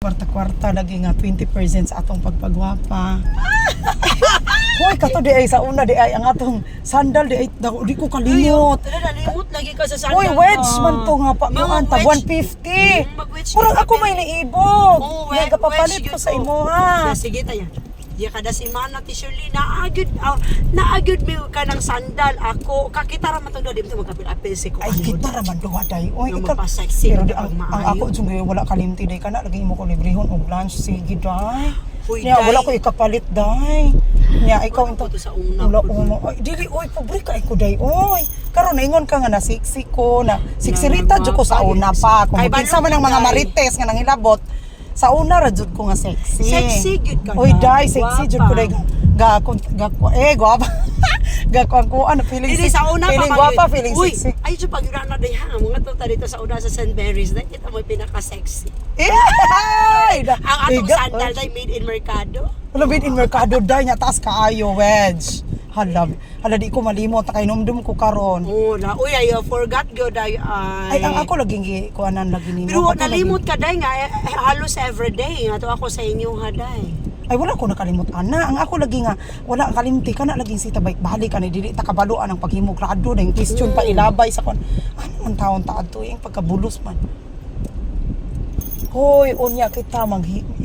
Kwarta-kwarta lagi nga 20% sa atong pagpagwapa. Hoy kato di ay sa una di ay ang atong sandal di ay di ko kalimot. Nalimot lagi ka sa sandal. Hoy wedge man to nga pa mo ta 150. Murag ako may naibog. Nga kapapalit ko sa imo ha. Sige tayo. Di kada si Mana ti Shirley naagud mi ka ng sandal ako kakita ra man tong dali mo magkapil-apil si ko. Ay kita ra man duha day. Oy Yung ikaw mapasexy pero na di, ang pagmaayo. ako jung wala kalimti day kana lagi mo ko librehon og lunch sige day. Uy, Nya day. wala ko ikapalit day. Nya ikaw Wala into ko to sa una wala po, ko ay dili oy pobre ka ko day oy. Karon naingon ka nga na sexy ko na siksirita jud ko sa una pa kung Kay kinsa man ang mga Day. marites nga nangilabot sa una ra jud ko nga sexy. Sexy gyud ka. Oy na. day sexy jud ko day gwapa. Ko ano feeling Dili sa una feeling pa gwapa feeling Uy, sexy. ay jud pag na day ha mga to dito sa una sa St. Mary's day kita mo pinaka-sexy. Ay! Ang atong Iga- sandal day made in Mercado. Labid in Mercado day nya taas kaayo wedge. Hala di ko malimot kay numdum ko karon. Oh, na uy ay forgot gyud ay. Ay ang ako laging kuanan lagi nimo. Pero Ako nalimot ka day nga halos everyday nga to ako sa inyo ha day. Ay wala ko nakalimot ana. Ang ako lagi nga wala kalimti kana laging sita balik ani dili ta kabaluan ang paghimo grado na yung question pa ilabay sa kon. Ano man taon ta adto yung pagkabulos man. Hoy, unya kita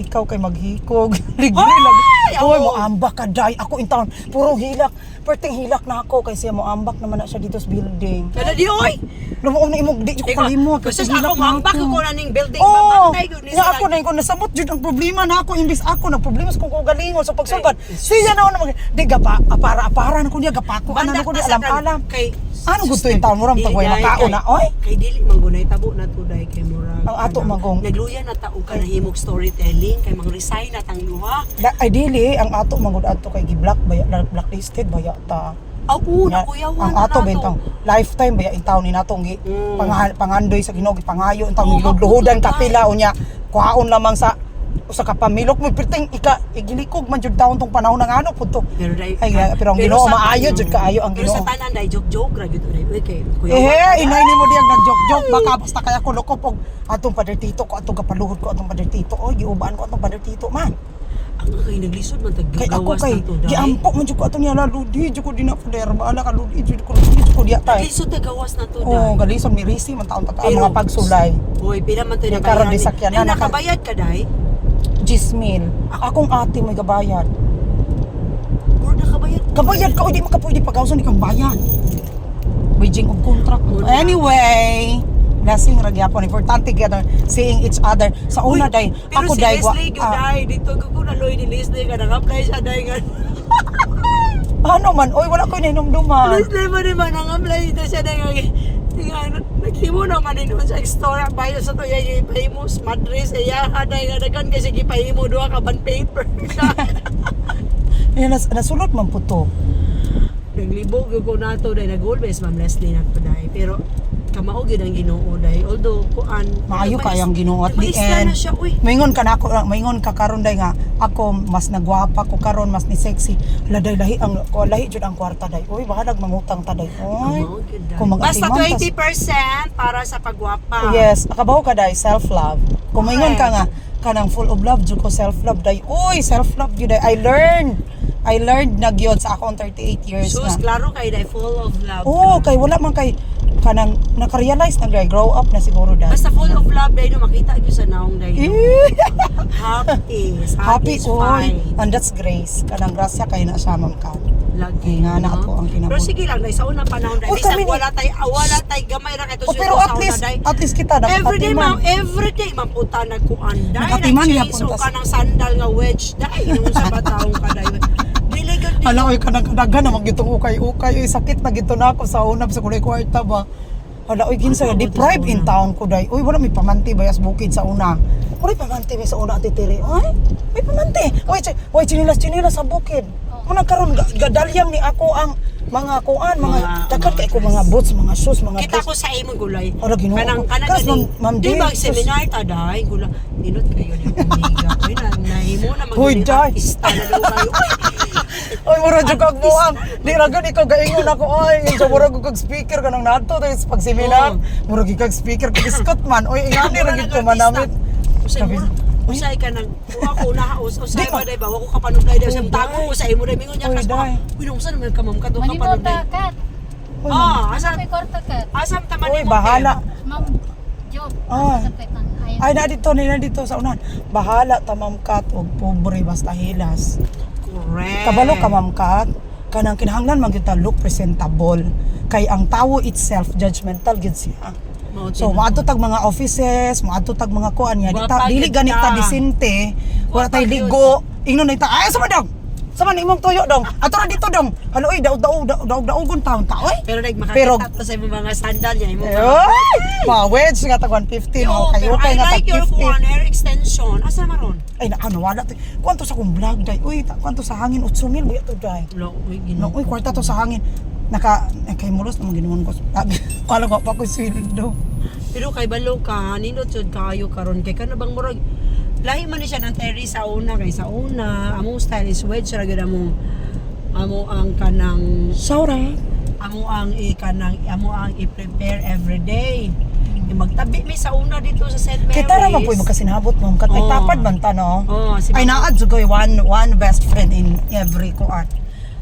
ikaw kay maghikog. Ligri lang. Hoy, mo ambak ka day. Ako in town puro hilak. Perting hilak na ako kay siya mo ambak naman na siya dito sa building. Kada di oy. Lumo na imong di ko kalimot Kasi ako mambak ko na ning building Oh, mabantay gyud ni nga ako na ko nasamot jud ang problema na ako imbis ako na problema sa kung galingon sa pagsulbad. Siya na ako di gapa apara na ko niya gapako ana ko di alam-alam. Kay Ano gusto yung taon mo ram tagway makao na oy? Kay dili manggunay tabo na to day kay murag. Ang ato magong. Nagluya na ta og kanahimog storytelling kay mang-resign na tang duha. Ideally ang ato mangud adto kay gi-block baya blacklisted baya ta. Aw oo Nga, na kuyawan ang ato bentang lifetime baya in taon ni natong pangandoy sa Ginoo pangayo in taon giludluhudan kapila unya kuhaon lamang sa usa ka pamilok mo perting igilikog man jud taon tong panahon ng ano pud to. Pero day Pero ang Ginoo maayo jud kaayo ang Pero Ginoo. sa tanan day joke ra gyud uy kay Inay ni mo diyang nag-joke-joke baka basta kaya ko lokop og atong pader tito ko atong kapaluhod ko atong pader tito oy giubaan ko atong pader tito man. ang kay naglisod man tag Kay ako gawas kay na to day. giampok man jud ko atong niya ludi jud ko di na pader baala ka ludi jud ko diya tay. Naglisod tag gawas na to day. Oh, galison mi risi man taon ta Pero- mga pagsulay. Hoy, pila man to Yung karon di sakyanan, nakabayad ka day? 10,000. Akong ate may gabayad. Or nakabayad ko. Gabayad ka o di makapwede pagawson di kang bayad. Beijing og contract. Una. Anyway, blessing ra gyapon importante gyud seeing each other. Sa una day Pero ako si day Leslie gyud day dito ko na loy ni Leslie ka nang-apply siya day nga. ano man oy wala ko ninumduman. Leslie mo naman nang-apply dito siya day nga. Naghimo naman din sa istorya bayo sa to yung famous madres iya haday nga dagan kasi gipahimo duha ka bond paper. Nasulot man po to. Naglibog gyud ko nato day nag-always Ma'am Leslie nato day pero kamao gyud ang Ginoo day although kuan Maayo kayang Ginoo at the maisla end. na siya uy. Maingon ka na ako, maingon ka karon day nga ako mas nagwapa ko karon mas ni sexy. Lahi jud ang kwarta day. Oy bahalag mangutang ta day. Oy. Kamao gyud day. Kung Basta mag-atiman 20% para sa pagwapa. Yes, akabaw ka day self-love. Kung maingon ka nga kanang full of love jud ko self-love day. Uy, self-love jud day. I learned na gyud sa akong 38 years Sus, na. klaro kay day full of love. Oo, ka. kay wala man kay kanang naka-realize na day grow up na siguro day. Basta full of love day no makita gyud sa naong day. No? Happy is Happy is oy. fine. And that's grace. Kanang grasya kay na siya man ka. Lagi Nga na ako ang kinabot. Pero sige lang day sa unang panahon day Uy, bisag kami ni- wala tay gamay ra kay to Oh, pero sa una day. at least kita Everyday nakatiman. ma'am, everyday ma'am punta nagkuan day. Nakatiman niya Nag-change punta ka ng sandal nga wedge day nung sa bataong ka day. Dili gyud Ala oy kanang kadagan na magitong ukay-ukay oy sakit na gito na ako sa unab sa kulay kwarta ba. Hala oy kinsa Ano, deprive in town ko day. Oy wala may pamanti bayas bukid sa una. Wala pamanti may sa una atitiri. Oy, may pamanti. Oy chinilas sa bukid. Muna karon gadalyam ni ako ang mga kuan, mga dagat kay ko mga boots, mga shoes, mga kita dress. ko sa imong gulay. Ala, Ginoo. Kanang Kas, ganing. Ma'am Di ba Dave, seminar ta day gula. Inot kayo ni amiga. Oy na nahimo na Hoy, maguli day. artista na daw kayo. Oy mura jud kag buang. Di ra gud ikaw gaingon ako oy. Sa mura gud kag speaker kanang nato dahil sa pag seminar. Mura gid kag speaker kag iskot man. Oy ingani ra gid ko manamit. Sabi Usay ka nang ako na usay ba day ba wako ka panuglay daw sa tago usay mo day mingon niya Uy, kas day. uy nung saan man ka ma'am ka do ka Manimota panuglay kat. asam May kwarta kat. asam taman Uy, bahala. Ma'am, job. Ah. Sakit ng ayun. Ay, na dito sa unahan. Bahala ta Ma'am Kat og pobre basta hilas. correct Kabalo ka Ma'am Kat, kanang kinahanglan man gyud ta look presentable. Kay ang tawo itself judgmental gid siya. So maadto tag mga offices, maadto tag mga kuan niya, Wapa dili gid ganit ta ka. disente, wala Wapa tay gyud. ligo. Ingnon na ta, ay sama dong. Sama ni imong tuyo dong. Ato ra dito dong. Halo oy, daog-daogon taon ta oy. pero day Pero- makakita to sa imong mga sandal niya imong Ay! Mawedge nga tag 150 no, kayo pero kay I nga like tag your 50. one hair extension asa maron Ay na ano wala to. Kwanto sa kong vlog day. Uy, kwanto sa hangin 8,000 buya to day. lo uy No, uy kwarta to sa hangin. Kay mulos naman ginuon ko. Kala ko pa ko sweldo. pero kay balo ka nindot jud kaayo karon kay kana bang murag lahi man ni siya ng Terry sa una kay sa una among style is wedge ra gyud amo ang kanang Saura. amo ang i-prepare every day. Magtabi mi sa una dito sa St. Mary's. Kita ra man po'y magkasinabot ma'am kat. Ay Oo. tapad man ta no. Oh, si Ay Ma'am- naad jud ko'y one best friend in every kuan.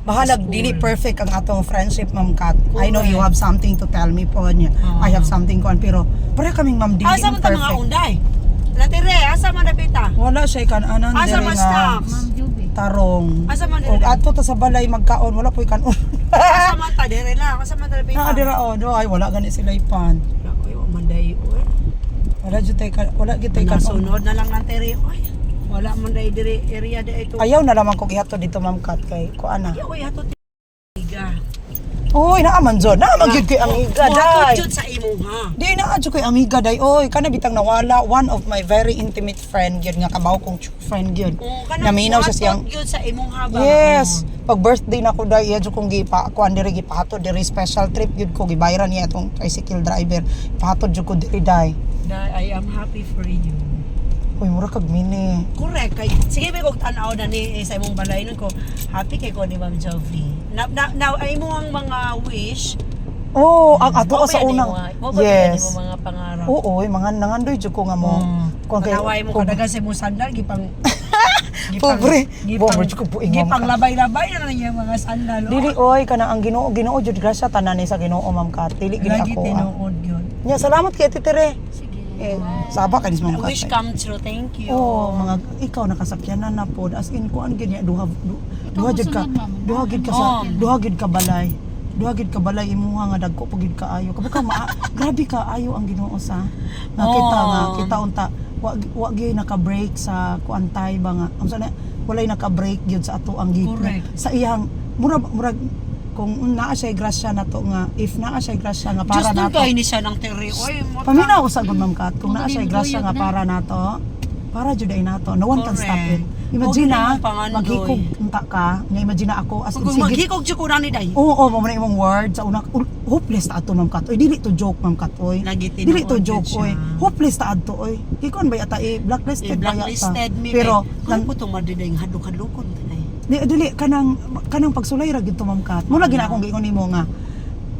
Bahalag School. dili perfect ang atong friendship ma'am Kat. I know you Correct. have something to tell me po niya. I have something kuan pero pare kaming ma'am dili Asa man ta mga perfect. unday? Natire, asa man napita? Wala siya kananan Asa diri man nga stocks? Ma'am Juby. tarong. Asa man Og diri? ato ta sa balay magkaon wala po'y kanon. Asa man ta dire la? Asa man ta napita? Ah, dira o, do ay wala gani sila ipan. Oy, wa man day oy. Wala jud tay wala gid tay Nasunod na lang ng Terry oy. Wala man day dire area day ito. Ayaw na lamang ko gihatod dito ma'am Kat kay kuan na. Oy, hato tiga. Oy, naaman jud. Naaman gyud kay amiga Hato day. jud sa imo ha. Di na jud kay amiga day. Oy, kana bitang nawala one of my very intimate friend gyud nga kabaw kong true friend gyud. Oh, Naminaw siya siyang Yun sa imong haba. Yes. Pag birthday na ko day, iya jud kong gipa kuan diri gipahatod diri special trip gyud ko gibayaran niya atong tricycle driver. Pahatod jud ko diri day. I am happy for you. Uy, mura kag mini. Correct. Kay, sige, may kong tanaw na ni sa imong balay nun ko. Happy kay ko ni Ma'am Jovi. Now, ay mo ang mga wish. Oh, ang ato sa unang. Yes. Yes. Mo mga pangarap. Oo, mga nangandoy jud ko nga mo. Kung kay Pataway mo kadagan sa imong sandal, gipang... Pobre. Pobre jud ko po ingam Gipang ka. labay-labay na lang yung mga sandal. Dili oy kana ang Ginoo jud grasya tanan ni sa Ginoo ma'am Kat. Dili gini Lagi ako. Ah. tinuod yun. Nya salamat kay Titi Re. Sige. Eh, saba ka ni ma'am Kat. Wish come true. Thank you. Oh, mga ikaw nakasakyanan na pod as in kuan gid niya duha jud ka. Ikaw, sunod, ma'am. Duha gid ka sa duha gid ka balay. Duha gid ka balay imuha nga dagko pagid kaayo. Kabuk ka grabe ka ayo ang Ginoo sa. Kita unta wa gyud naka-break sa kuantay ba nga. Unsa na walay naka-break gyud sa ato ang gitna. Correct. Sa iyang murag kung naa siya grasya na to nga if naa siya grasya nga para Just nato. kay ni siya ng Terry. Oy, Paminaw sa gud ma'am Kat kung naa siya Magiging grasya buyog nga na. para nato. Para jud ay nato. No one can stop it. Correct. Imagine Okay na naman, pangandoy. maghikog unta ka, nga imagine na ako as in Kung sige. maghikog siya ko na ni Day. Oo, mo na imong word sa una hopeless ta ato ma'am Kat. Oy dili to joke ma'am Kat oy. Lagi Dili to tinuod joke yun siya. oy. Hopeless ta adto oy. Kikon ba yata blacklisted ba yata. Blacklisted me. Pero kung po itong madiday ng hadlok-hadlokon. dili kanang pagsulay ra gid to ma'am Kat. Mo lagi na akong giingon nimo nga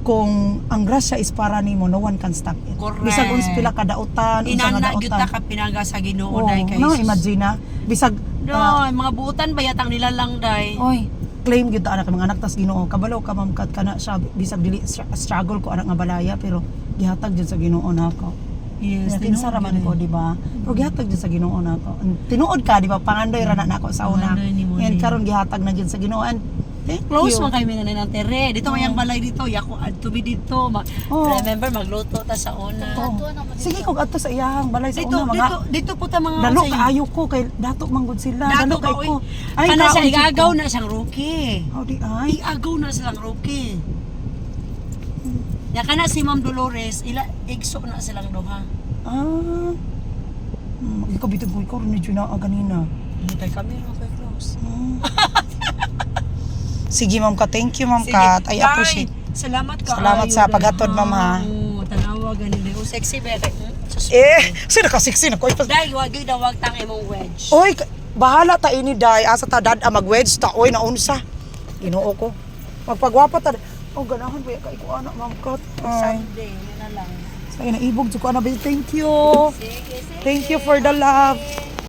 kung ang grasya is para nimo no one can stop it. Correct. Bisag uns pila ka dautan, unsa nga Inana gyud dautan. ta ka pinangga sa Ginoo Oo, Day kay. no, imagine na. Bisag No, mga buutan bayatang nila lang Day. oy, claim gyud ta anak mga anak tas Ginoo. Kabalo ka ma'am Kat kana siya bisag dili struggle ko anak nga balaya pero gihatag jud sa Ginoo nako. Yes, Kinsa ra man ko di ba? Pero gihatag jud sa Ginoo nako. Tinuod ka di ba? Pangandoy ra na nako sa una. Pangandoy ni mo And ni. karon gihatag na jud sa Ginoo and thank Close you. man kami na ng Tere. Dito may ang balay dito. Yako add to be dito. Oo. Remember magluto ta sa una. Oo. Sige kog adto sa iyang balay sa Dito, una mga dito po ta mga dalo unsay- kaayo ko kay dato manggod sila. Dalo Dato kay ka, ko. oy. Kana siya kaon jud igagaw ko. na siyang rookie. How di ay? Igagaw na silang rookie. Ya kana si Ma'am Dolores, igso na silang duha. Ah. Ikaw bitog ko ikaw rin na ganina. Hindi tayo kami lang kay close. Sige ma'am Kat, thank you ma'am Kat. I appreciate. Salamat ka. Salamat sa paghatod, ma'am, ha. Tanawa ganin. Oh, sexy ba? Sino ka sexy na ko? Dahil wag yun wag tang imong wedge. Oy, bahala ta ini day asa ta dad mag-wedge ta oy naunsa. Ginoo ko. Magpagwapa ta. Oh, ganahan ba kay ko anak ma'am Kat. Ay, Sunday, yun na lang. ay naibog jud ko ana. Thank you. Sige, sige. Thank you for the love.